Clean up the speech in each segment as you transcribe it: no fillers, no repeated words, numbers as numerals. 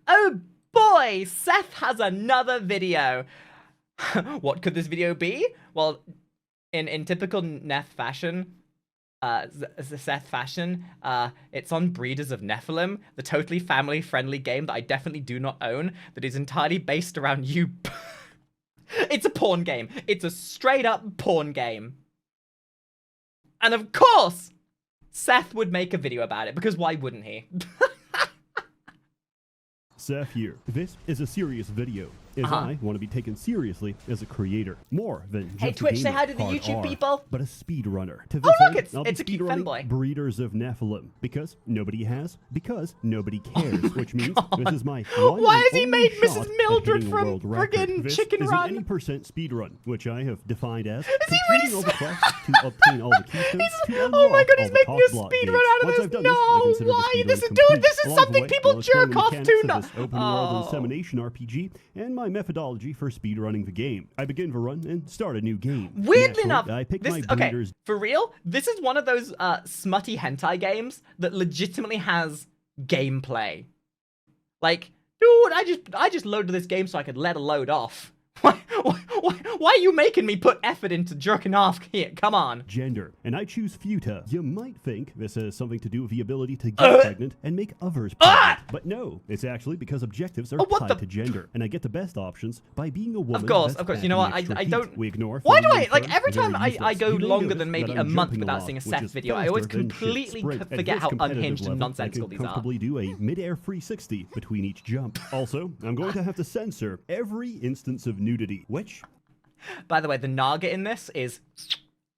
Oh boy, Seth has another video. What could this video be? Well, in typical Neth fashion, Seth fashion, it's on Breeders of Nephelym, the totally family-friendly game that I definitely do not own, that is entirely based around you. It's a porn game. It's a straight-up porn game. And of course, Seth would make a video about it, because why wouldn't he? Seth here. This is a serious video, as I want to be taken seriously as a creator. More than just Hey Twitch, a gamer, say hi to the hard YouTube R, people. but a speedrunner. To Oh this look, end, I'll be it's a cute speedrunning femboy. Breeders of Nephelym, because nobody has, because nobody cares, which means God. this is my Why has he only made shot Mrs. at Mildred hitting a from world record. friggin' This Chicken is Run? an any percent speedrun, which I have defined as Is he completing all the quests to obtain all the keystones to unlock Oh my god, he's all the making a cockblock speedrun gates. out of Once this. I've done No, I consider why? the This is speedrun this is complete. something Along the way, people I'll explain jerk the off mechanics to. of No. this open world insemination RPG and my methodology for speedrunning the game. I begin the run and start a new game. Weirdly enough, I pick this my okay, breeders. for real, this is one of those smutty hentai games that legitimately has gameplay. Like, dude, I just loaded this game so I could let a load off. Why are you making me put effort into jerking off here? Come on. Gender, and I choose Futa. You might think this has something to do with the ability to get pregnant and make others pregnant, but no, it's actually because objectives are tied to gender, and I get the best options by being a woman. Of course. You know what? I don't. We ignore. Why do I like every time I go longer than maybe a month without seeing a Seth video? I always completely forget how unhinged and nonsensical these are. Comfortably do a mid-air 360 between each jump. Also, I'm going to have to censor every instance of nudity, which, by the way, the Naga in this is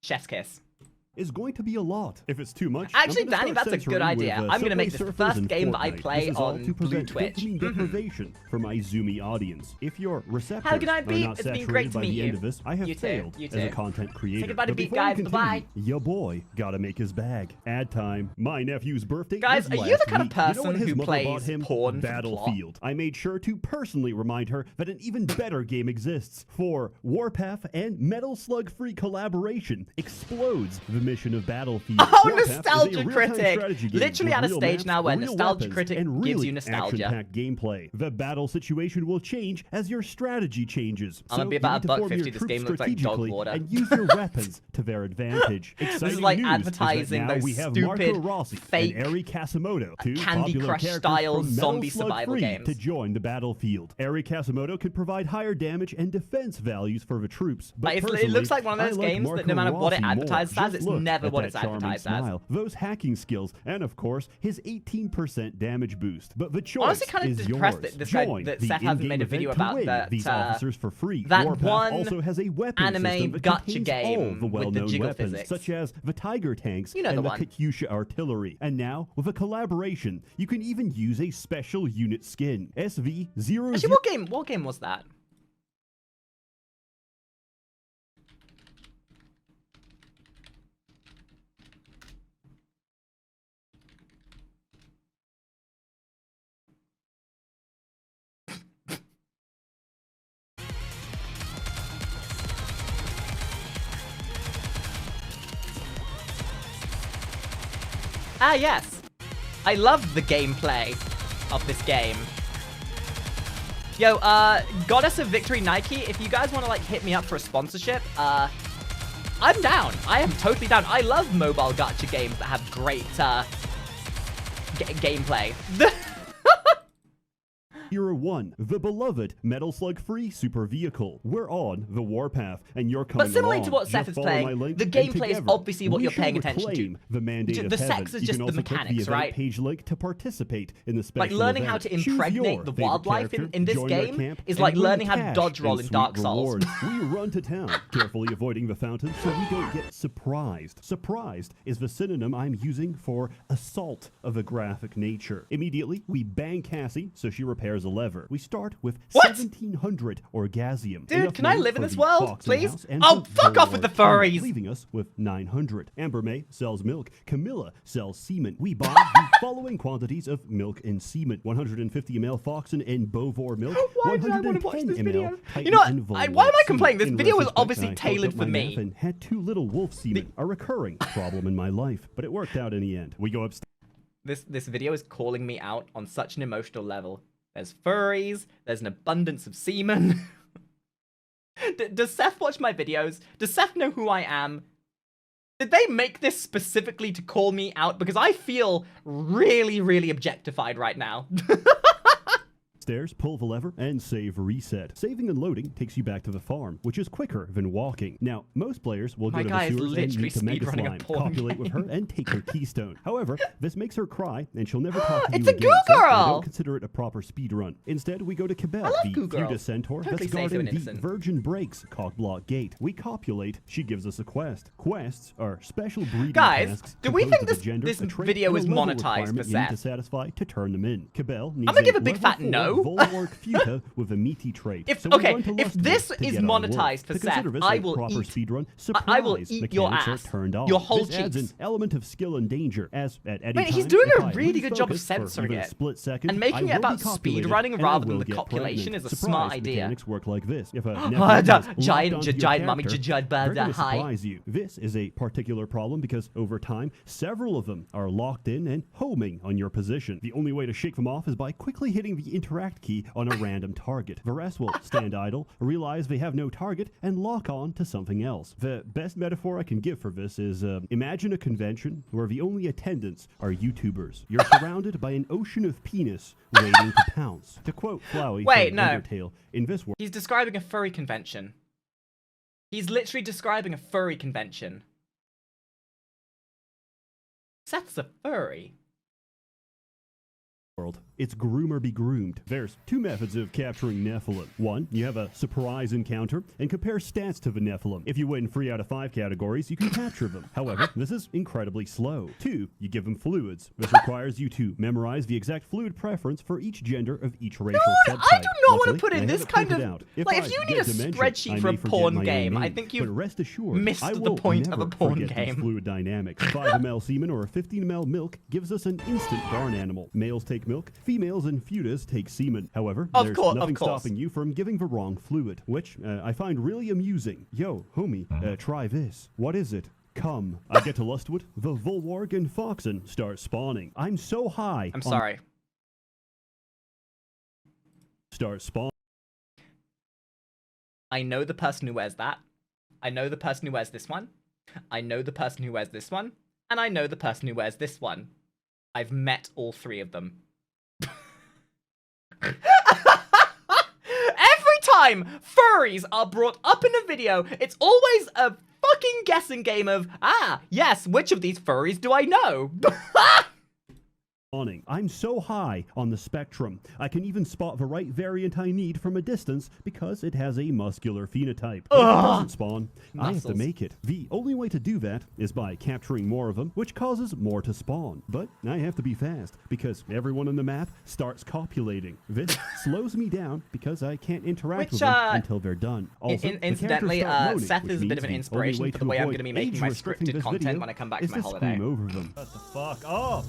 chef's kiss. Is going to be a lot. If it's too much, actually, Danny, that's a good idea. I'm gonna make this the first game that I play on Blue Twitch. Deprivation for my Zoomy audience. If you're receptive, how can I be? It's been great to meet you. End of this, I have failed as a content creator. Say goodbye to Beat, guys. Bye. Your boy gotta make his bag. Ad time. My nephew's birthday. Guys, are you the kind of person who plays porn Battlefield? I made sure to personally remind her that an even better game exists. For Warpath and Metal Slug Free collaboration explodes the mission of Battlefield. Oh, Warpath Nostalgia Critic! Literally at a stage now where Nostalgia Critic gives you nostalgia. Action-packed gameplay. The battle situation will change as your strategy changes. I'm gonna be about $1.50. This game looks like dog water. And use your weapons to their advantage. This is like advertising those stupid, fake, Eri Kasamoto, Candy Crush style zombie survival games. To join the battlefield. Eri Kasamoto could provide higher damage and defense values for the troops. But it looks like one of those games that no matter what it advertises as, it's never what it's advertised as. Those hacking skills, and of course, his 18% damage boost. But the choice honestly kind of is depressed yours. that Seth hasn't made a video about that. These officers for free. That Warpath one also has a weapon anime that gotcha game the with the jiggle weapons, physics, such as the Tiger tanks and the Katyusha artillery. And now, with a collaboration, you can even use a special unit skin. SV00. Actually, what game was that? Ah, yes. I love the gameplay of this game. Yo, Goddess of Victory Nike, if you guys want to, like, hit me up for a sponsorship, I'm down. I am totally down. I love mobile gacha games that have great, gameplay. 01, the beloved Metal Slug Free Super Vehicle. We're on the Warpath, and you're coming But similarly along. to what Seth is playing, the gameplay is obviously what you're paying attention to. The mandate of sex is just the mechanics, right? Page link to participate in the special like learning event. how to impregnate the wildlife in this game is like learning how to dodge roll in Dark Souls. We run to town, carefully avoiding the fountain so we don't get surprised. Surprised is the synonym I'm using for assault of a graphic nature. Immediately, we bang Cassie so she repairs a lever. We start with 1700 orgasmium. Dude, can I live in this world, please? Oh, fuck off with the furries! Leaving us with 900. Amber May sells milk. Camilla sells semen. We buy the following quantities of milk and semen: 150 ml Foxen and Bovor milk. Why did I want to watch this video? You know what? Why am I complaining? This video was obviously tailored for me. And had too little wolf semen, a recurring problem in my life, but it worked out in the end. We go upstairs. This video is calling me out on such an emotional level. There's furries. There's an abundance of semen. Does Seth watch my videos? Does Seth know who I am? Did they make this specifically to call me out? Because I feel really, really objectified right now. Stairs, pull the lever, and save reset. Saving and loading takes you back to the farm, which is quicker than walking. Now, most players will go to the sewers and meet the Mega Slime, copulate with her, and take her keystone. However, this makes her cry, and she'll never talk to you again. It's a goo girl! So don't consider it a proper speedrun. Instead, we go to Kibel, the Futa Centaur that's guarding the Virgin Breaks cockblock gate. We copulate, she gives us a quest. Quests are special breeding tasks. Do we think this gender, video is monetized for Seth? To satisfy to turn them in. Kibel needs I'm gonna give a big fat no. Volwork Futa with a meaty trait. If this is monetized for Seth, I will eat your ass. Your whole cheeks. Adds an element of skill and danger, as at any time, he's doing a really good job of censoring it. And making it about speedrunning rather than the copulation is a smart idea. Mechanics work like this. If a giant mummy, surprise you. This is a particular problem because over time, several of them are locked in and homing on your position. The only way to shake them off is by quickly hitting the interact key on a random target. The rest will stand idle, realize they have no target, and lock on to something else. The best metaphor I can give for this is imagine a convention where the only attendants are YouTubers. You're surrounded by an ocean of penis waiting to pounce. To quote Flowey from Undertale, in this world... He's describing a furry convention. He's literally describing a furry convention. Seth's a furry. It's groom or be groomed. There's two methods of capturing Nephelym. One, you have a surprise encounter and compare stats to the Nephelym. If you win 3 out of 5 categories, you can capture them. However, this is incredibly slow. 2, you give them fluids. This requires you to memorize the exact fluid preference for each gender of each racial subtype. I do not want to put in this kind of... If you need a spreadsheet for a porn game, I think you've missed the point of a porn game. Fluid dynamics. 5 ml semen or 15 ml milk gives us an instant barn animal. Males take milk. Females and futas take semen. However, there's nothing stopping you from giving the wrong fluid, which I find really amusing. Yo, homie, try this. What is it? Come. I get to Lustwood. The Volworg and Foxen start spawning. I'm so high. I'm sorry. Start spawn. I know the person who wears that. I know the person who wears this one. I know the person who wears this one. And I know the person who wears this one. I've met all 3 of them. Every time furries are brought up in a video, it's always a fucking guessing game of, yes, which of these furries do I know? I'm so high on the spectrum. I can even spot the right variant I need from a distance because it has a muscular phenotype. If it doesn't spawn, I have to make it. The only way to do that is by capturing more of them, which causes more to spawn. But I have to be fast because everyone on the map starts copulating. This slows me down because I can't interact with them until theyey're done. Also, incidentally, Seth is a bit of an inspiration for the way I'm going to be making my scripted content when I come back from my holiday. Over them. Shut the fuck up!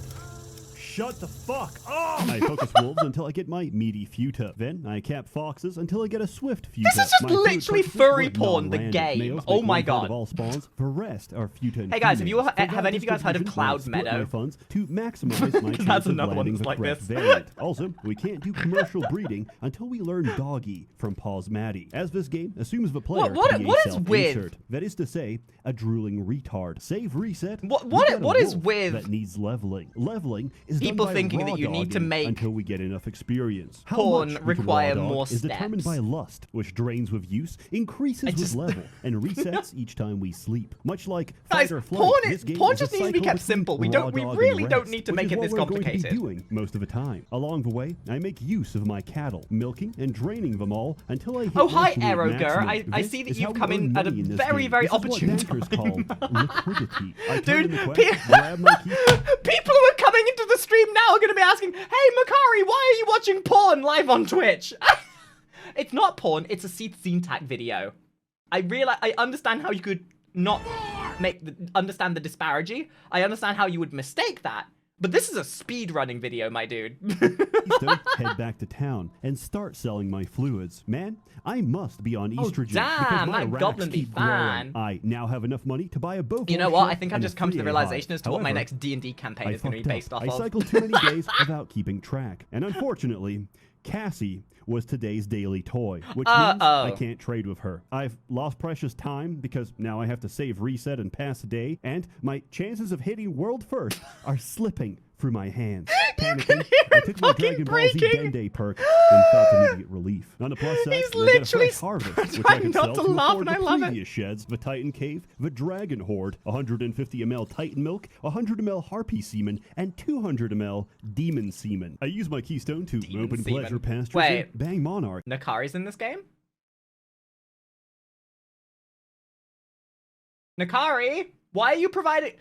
Shut the fuck up! I focus wolves until I get my meaty futa. Then I cap foxes until I get a swift futa. This is just literally furry porn, the game. Oh my god. All spawns. The rest are futa. Hey guys, have any of you guys heard of Cloud Meadow? Funds to maximize my that's another one that's like this. Variant. Also, we can't do commercial breeding until we learn doggy from Paws Maddie, as this game assumes the player to be a self-insert. That is to say, a drooling retard. Save reset. What is with that needs leveling? Leveling is people thinking that you need to make until we get enough experience. Porn require more steps. Is determined by lust, which drains with use, increases with level, and resets each time we sleep. Much like fight or flight, porn just needs to be kept simple. We really don't need to make it this complicated. Going to be doing most of the time. Along the way, I make use of my cattle, milking and draining them all until I hit hi, Arrowger. I see that you've come in at a very, very opportune time. Call liquidity. Dude, people who are coming into the stream now are going to be asking, hey, Makari, why are you watching porn live on Twitch? It's not porn, it's a Seth Zintac video. I understand how you could not understand the disparity. I understand how you would mistake that. But this is a speedrunning video, my dude. Head back to town and start selling my fluids. Man, I must be on estrogen. Damn, that goblin be fine. I now have enough money to buy a boat. You know what? I think I've just come to the realization as to what my next D&D campaign is going to be based off of. I cycle too many days without keeping track. And unfortunately, Cassie was today's daily toy, which means I Uh-oh. can't trade with her. I've lost precious time because now I have to save, reset, and pass a day, and my chances of hitting world first are slipping through my hands. Panicking, I took my Dragon Ball Z Dende perk and felt immediate relief. On the plus side, He's I get a literally fresh harvest, which I trying can not sell to to laugh, afford and I the love it. previous sheds, the Titan Cave, the Dragon Horde, 150 ml Titan Milk, 100 ml Harpy Semen, and 200 ml Demon Semen. I use my keystone to Demon open semen. pleasure pastures Wait. and bang Monarch. Nakari's in this game? Nakari? Why are you providing...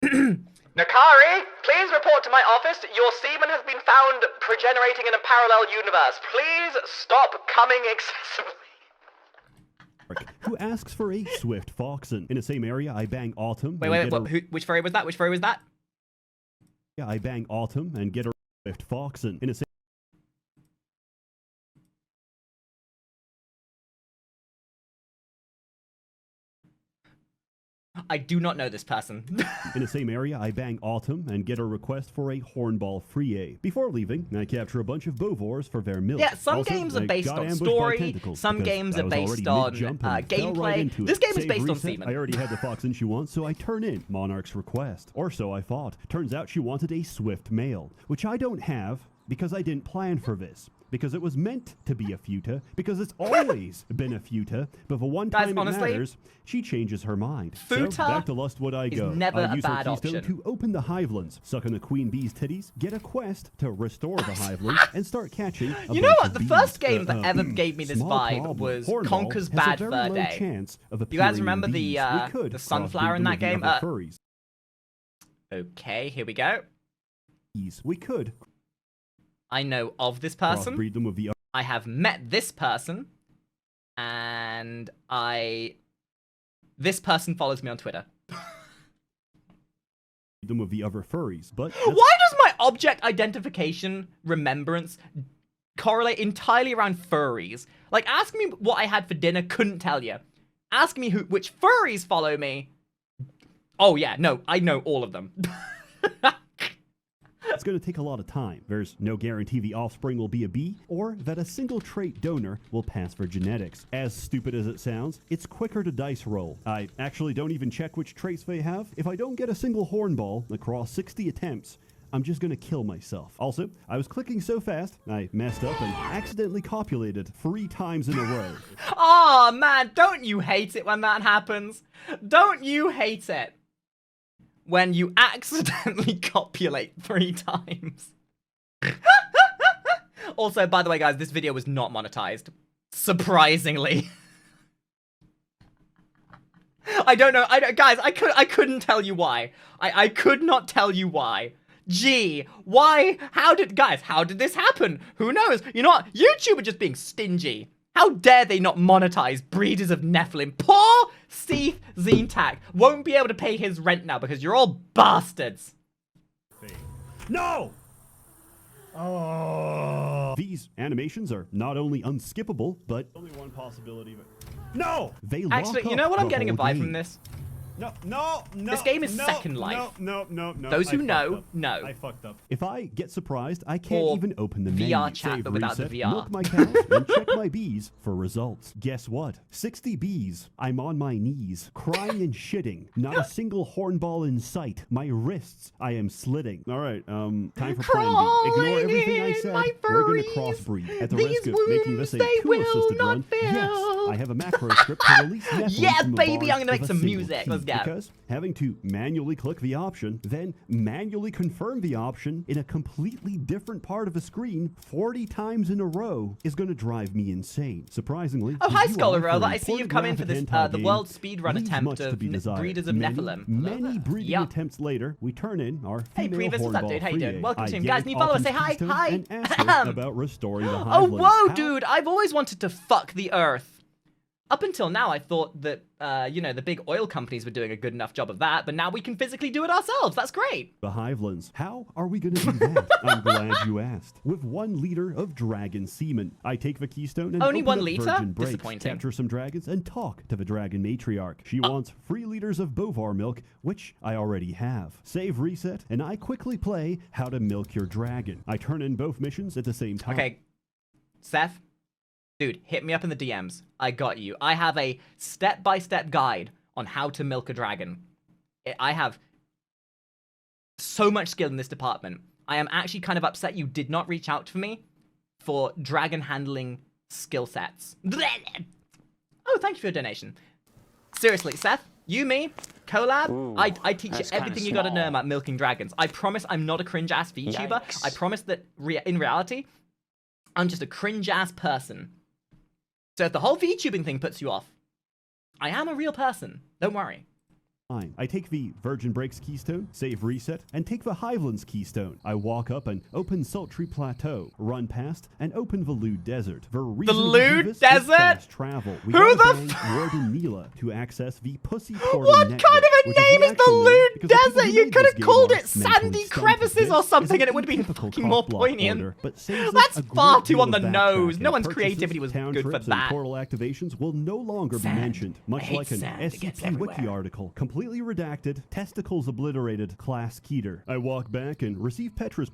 Nakari, please report to my office. Your semen has been found progenerating in a parallel universe. Please stop coming excessively. Who asks for a swift foxen. In the same area, I bang Autumn. Wait, which furry was that? Which furry was that? Yeah, I bang Autumn and get a swift foxen. In the same I do not know this person. In the same area, I bang Autumn and get a request for a Hornball Frie. Before leaving, I capture a bunch of Bovors for their milk. Yeah, some Also, games are I based got on ambushed by story, tentacles some because games I are was based already on mid-jump and fell gameplay. right into This it. game is Save based on reset, semen. I already had the foxen she wants, so I turn in Monarch's request. Or so I thought. Turns out she wanted a swift male, which I don't have because I didn't plan for this. Because it was meant to be a futa, because it's always been a futa, but for one Guys, time honestly, it matters, she changes her mind. futa So back to Lustwood I is go. never I a use her bad keystone option. to open the hivelands, suck on the queen bee's titties, get a quest to restore the hiveland, and start catching a You know bunch what? of The bees. first game that ever gave me this Small vibe problem. was Hornball Conker's has a Bad very Fur low Day. chance of You guys appearing remember in the bees. We could sunflower in crossbreed that them game? with the other furries. Okay, here we go. We could I know of this person. crossbreed them with the I have met this person, and this person follows me on Twitter. them with the other furries, but Why does my object identification remembrance correlate entirely around furries? Like, ask me what I had for dinner, couldn't tell you. Ask me which furries follow me. Oh yeah, no, I know all of them. it's going to take a lot of time. There's no guarantee the offspring will be a bee, or that a single trait donor will pass for genetics. As stupid as it sounds, it's quicker to dice roll. I actually don't even check which traits they have. If I don't get a single hornball across 60 attempts, I'm just gonna kill myself. Also, I was clicking so fast, I messed up and accidentally copulated 3 times in a row. Oh man, don't you hate it when that happens? Don't you hate it? When you accidentally copulate 3 times. Also, by the way, guys, this video was not monetized. Surprisingly. I don't know. Guys, I couldn't tell you why. I could not tell you why. Gee, why? How did this happen? Who knows? You know what? YouTube are just being stingy. How dare they not monetize Breeders of Nephelym? Poor Seth Zentak won't be able to pay his rent now because you're all bastards. No! Oh. These animations are not only unskippable, but only one possibility. No! They lock Actually, you up know what I'm the getting a whole vibe game. from this? No. This game is Second Life. No. Those who I know, fucked up. know. I fucked up. If I get surprised, I can't Or even open the VR menu. chat, Save, but without the reset, VR. milk my cows, and check my bees for results. Guess what? 60 bees. I'm on my knees, crying and shitting. Not a single hornball in sight. My wrists, I am slitting. All right, time for plan B. Ignore everything I said. We're gonna crossbreed. At the risk of making this a tool-assisted run, yes, I have a macro script to release Nephelym Yes, from the baby, bars I'm gonna make with a some single music. key, Let's go. Because having to manually click the option, then manually confirm the option in a completely different part of the screen 40 times in a row is going to drive me insane. Surprisingly, Oh, hi, the UI Scholar for Roll. a I see you've come in for this, pornographic the hentai world game speedrun leaves attempt much to of be desired. Breeders of Nephelym. Many breeding Yeah. attempts later, we turn in our Hey, female Previs, what's up, hornball dude? How you doing? Frie. Welcome I to him. yank Guys, can you follow us? Say Autumn's hi. keystone Hi. and ask her about restoring the Oh, hivelands. whoa, How- dude. I've always wanted to fuck the earth. Up until now, I thought that, the big oil companies were doing a good enough job of that, but now we can physically do it ourselves. That's great. The hivelands. How are we going to do that? I'm glad you asked. With 1 liter of dragon semen, I take the keystone and Only open 1 up liter? virgin breaks, Disappointing. capture some dragons, and talk to the dragon matriarch. She wants 3 liters of bovar milk, which I already have. Save, reset, and I quickly play How to Milk Your Dragon. I turn in both missions at the same time. Okay, Seth, dude, hit me up in the DMs. I got you. I have a step-by-step guide on how to milk a dragon. I have so much skill in this department. I am actually kind of upset you did not reach out to me for dragon handling skill sets. Oh, thank you for your donation. Seriously, Seth, you, me, collab, Ooh, I teach you that's everything kinda you gotta know small. about milking dragons. I promise I'm not a cringe-ass VTuber. Yikes. I promise that in reality, I'm just a cringe-ass person. So if the whole VTubing thing puts you off, I am a real person. Don't worry. I take the Virgin Breaks keystone, save reset, and take the Highlands keystone. I walk up an open sultry plateau, run past an open Valu desert. The Valu desert? Fast travel. We Who gotta the bang Warden Mila to access the Pussy Portal What network, kind of a which is name the is actual name Valu because the people Desert? who You made could this have game called are it mentally Sandy stumped. Crevices This or something is and it a would have been typical fucking more cock block poignant. order, but saves us That's a great far too deal on the of nose. backtracking. No one's Purchases, creativity was town good for trips, that. and portal activations will no longer be Sand. mentioned, I much hate like an sand. It gets SCP Wiki everywhere. article, completely redacted, testicles obliterated, class Keter. I walk back and receive Petra's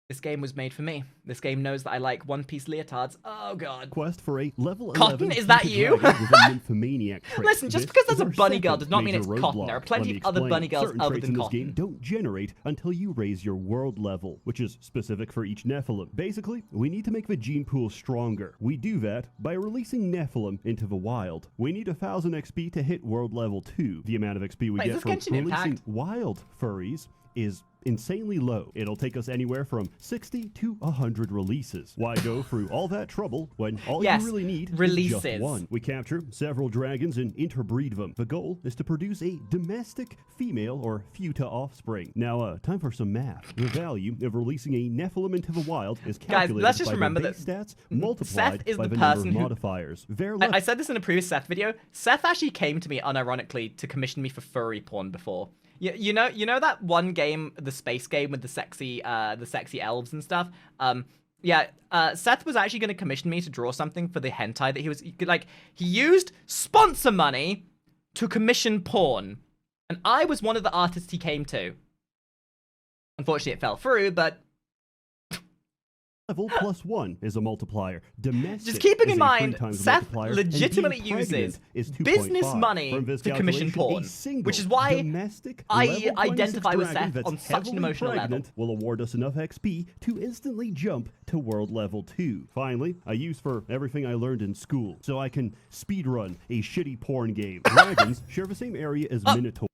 This game was made for me. This game knows that I like One Piece leotards. Oh god. quest for a level Cotton, 11 is that Keter you? dragon with a nymphomaniac trait. Listen, just This because is there's a our bunny girl second does not mean major it's Cotton. There are roadblock. plenty Let me of other explain. bunny girls Certain other traits than in this game Cotton. don't generate until you raise your world level, which is specific for each Nephelym. Basically, we need to make the gene pool stronger. We do that by releasing Nephelym into the wild. We need 1000 XP to hit world level 2. The amount of XP we Wait, is get this from Genshin releasing Impact? wild furries is insanely low. It'll take us anywhere from 60 to 100 releases. Why go through all that trouble when all Yes, you really need is releases. just one? We capture several dragons and interbreed them. The goal is to produce a domestic female or futa offspring. Now, time for some math. The value of releasing a Nephelym into the wild is calculated let's just by remember the base that stats multiplied Seth is by the the number person of who- modifiers. I said this in a previous Seth video. Seth actually came to me unironically to commission me for furry porn before. You know that one game, the space game with the sexy elves and stuff. Seth was actually going to commission me to draw something for the hentai that he was like. He used sponsor money to commission porn, and I was one of the artists he came to. Unfortunately, it fell through, but Level plus 1 is a multiplier. Domestic just keeping is in a mind, 3 times Seth multiplier, and legitimately being pregnant uses is 2.5. business money From this to commission calculation, porn, a single which is why domestic I level 26 identify with dragon Seth that's on such an heavily emotional level. pregnant will award us enough XP to instantly jump to world level 2. Finally, I use for everything I learned in school, so I can speedrun a shitty porn game. Dragons share the same area as Minotaurs.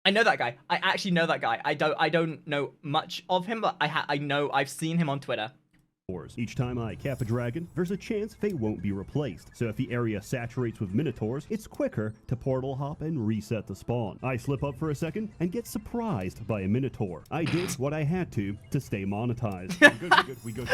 I know that guy. I actually know that guy. I don't know much of him, but I know I've seen him on Twitter. Each time I cap a dragon, there's a chance they won't be replaced. So if the area saturates with minotaurs, it's quicker to portal hop and reset the spawn. I slip up for a second and get surprised by a minotaur. I did what I had to stay monetized. We good.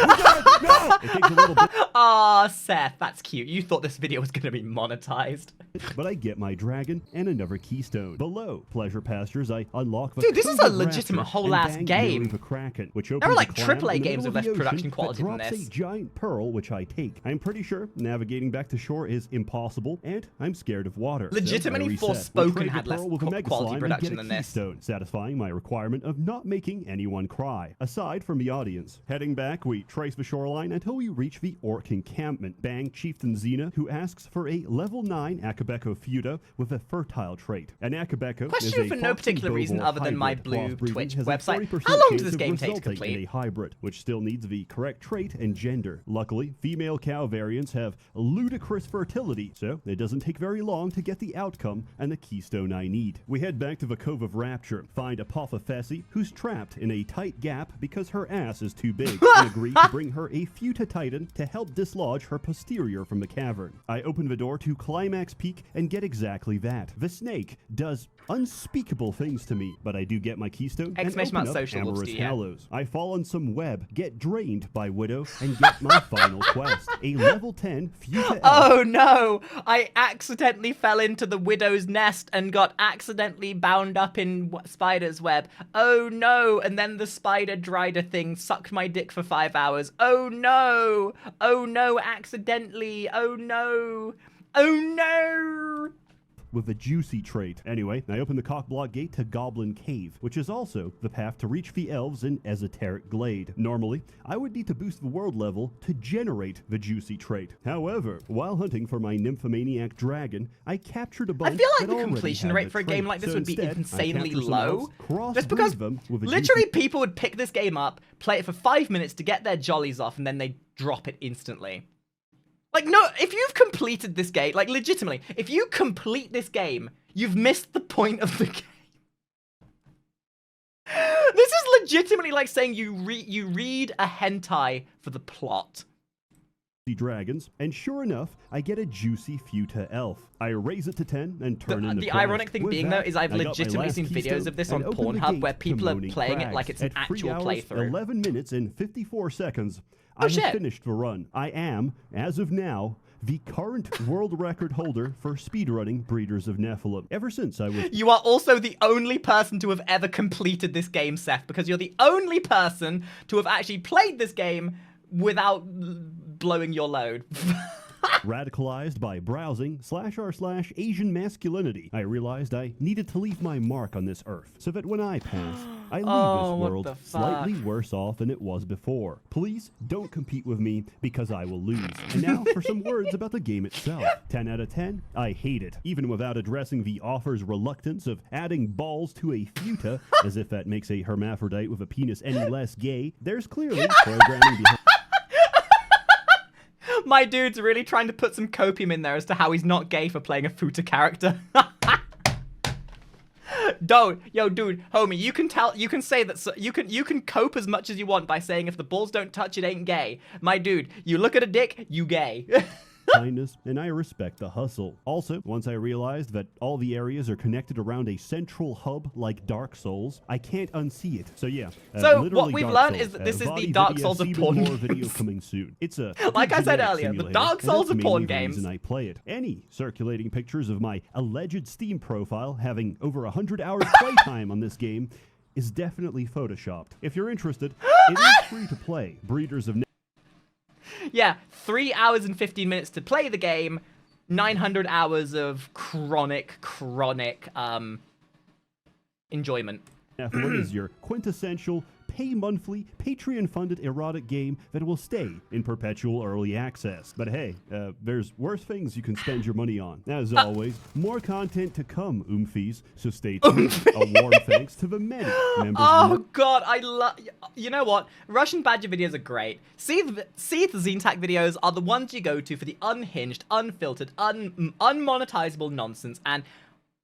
No! It takes a little bit, Aw, Seth, that's cute. You thought this video was gonna be monetized. but I get my dragon and another keystone. Below Pleasure Pastures, I unlock the Dude, this is Cove a of legitimate Rapture whole-ass and game. bang the Kraken, which There are opens like a clam AAA in the games middle with of the less production ocean quality that than drops this. a giant pearl, which I take. I'm pretty sure navigating back to shore is impossible, and I'm scared of water. So I Legitimately reset. Forspoken We'll trade had the less pearl with a mega quality slime production and than get a this. keystone, satisfying my requirement of not making anyone cry, aside from the audience. Heading back, we trace the shoreline until we reach the orc encampment. Bang Chieftain Xena, who asks for a level 9 Akabeko Futa with a fertile trait. An Akabeko Question is a for no foxy particular reason boar other than my hybrid. blue Crossbreeding Twitch has a website. 40% How long does chance this of game take to resulting in complete? a hybrid, which still needs the correct trait and gender. Luckily, female cow variants have ludicrous fertility, so it doesn't take very long to get the outcome and the keystone I need. We head back to the Cove of Rapture, find Apophethesy, who's trapped in a tight gap because her ass is too big, and agree to bring her a Futa Titan to help dislodge her posterior from the cavern. I open the door to Climax Peak and get exactly that. The snake does unspeakable things to me, but I do get my keystone and Exclamation open mark up social, Amorous Wolfsky, yeah. Hallows. I fall on some web, get drained by Widow, and get my final quest, a level 10 Futa Oh no! I accidentally fell into the widow's nest and got accidentally bound up in spider's web. Oh no! And then the spider drider thing sucked my dick for 5 hours. Oh no! Oh no! Accidentally! Oh no! Oh no! with a juicy trait. Anyway, I open the cockblock gate to Goblin Cave, which is also the path to reach the elves in Esoteric Glade. Normally, I would need to boost the world level to generate the juicy trait. However, while hunting for my nymphomaniac dragon, I captured a bunch I feel like that the already completion had rate the for a game trait. like this So would be instead, I insanely captured some low. elves, Just because crossbreed them with a literally juicy people would pick this game up, play it for 5 minutes to get their jollies off, and then they drop it instantly. Like, no, if you've completed this game, like, legitimately, if you complete this game, you've missed the point of the game. This is legitimately like saying you read a hentai for the plot. Dragons, and sure enough, I get a juicy Futa elf. I raise it to 10 and turn in the prize. ironic thing With being, that, though, is I've I got my legitimately last seen videos keystone of this and on opened the Pornhub gate where to people are Moaning playing it Crags. like it's an At 3 actual hours, playthrough. 11 minutes and 54 seconds. Oh, I shit. have finished the run. I am, as of now, the current world record holder for speedrunning Breeders of Nephelym. Ever since I was... You are also the only person to have ever completed this game, Seth, because you're the only person to have actually played this game without blowing your load. radicalized by browsing /r/Asian masculinity, I realized I needed to leave my mark on this earth, so that when I pass, I leave this world slightly worse off than it was before. Please don't compete with me because I will lose. And now for some words about the game itself. 10 out of 10, I hate it. Even without addressing the offer's reluctance of adding balls to a futa, as if that makes a hermaphrodite with a penis any less gay, there's clearly programming behind... My dude's really trying to put some copium in there as to how he's not gay for playing a futa character. Don't, yo, dude, homie, you can say that, you can cope as much as you want by saying if the balls don't touch, it ain't gay. My dude, you look at a dick, you gay. kindness, and I respect the hustle. Also, once I realized that all the areas are connected around a central hub like Dark Souls, I can't unsee it. So yeah. So what we've learned is that this is the Dark Souls of porn games. Video coming soon. It's a like I said earlier, the Dark Souls of porn games. And I play it. Any circulating pictures of my alleged Steam profile having over 100 hours playtime on this game is definitely photoshopped. If you're interested, it is free to play. Breeders of Yeah, 3 hours and 15 minutes to play the game, 900 hours of chronic enjoyment. Nephelym is your quintessential pay-monthly, Patreon-funded erotic game that will stay in perpetual early access. But hey, there's worse things you can spend your money on. As always, more content to come, Oomfies, so stay tuned. A warm thanks to the many members Oh god, I love... You know what? Russian Badger videos are great. See the Zintac videos are the ones you go to for the unhinged, unfiltered, unmonetizable nonsense, and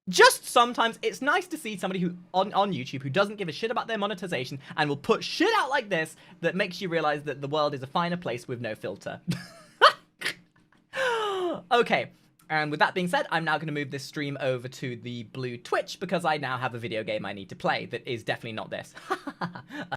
just sometimes it's nice to see somebody who on YouTube who doesn't give a shit about their monetization and will put shit out like this that makes you realize that the world is a finer place with no filter. Okay, and with that being said, I'm now going to move this stream over to the blue Twitch because I now have a video game I need to play that is definitely not this.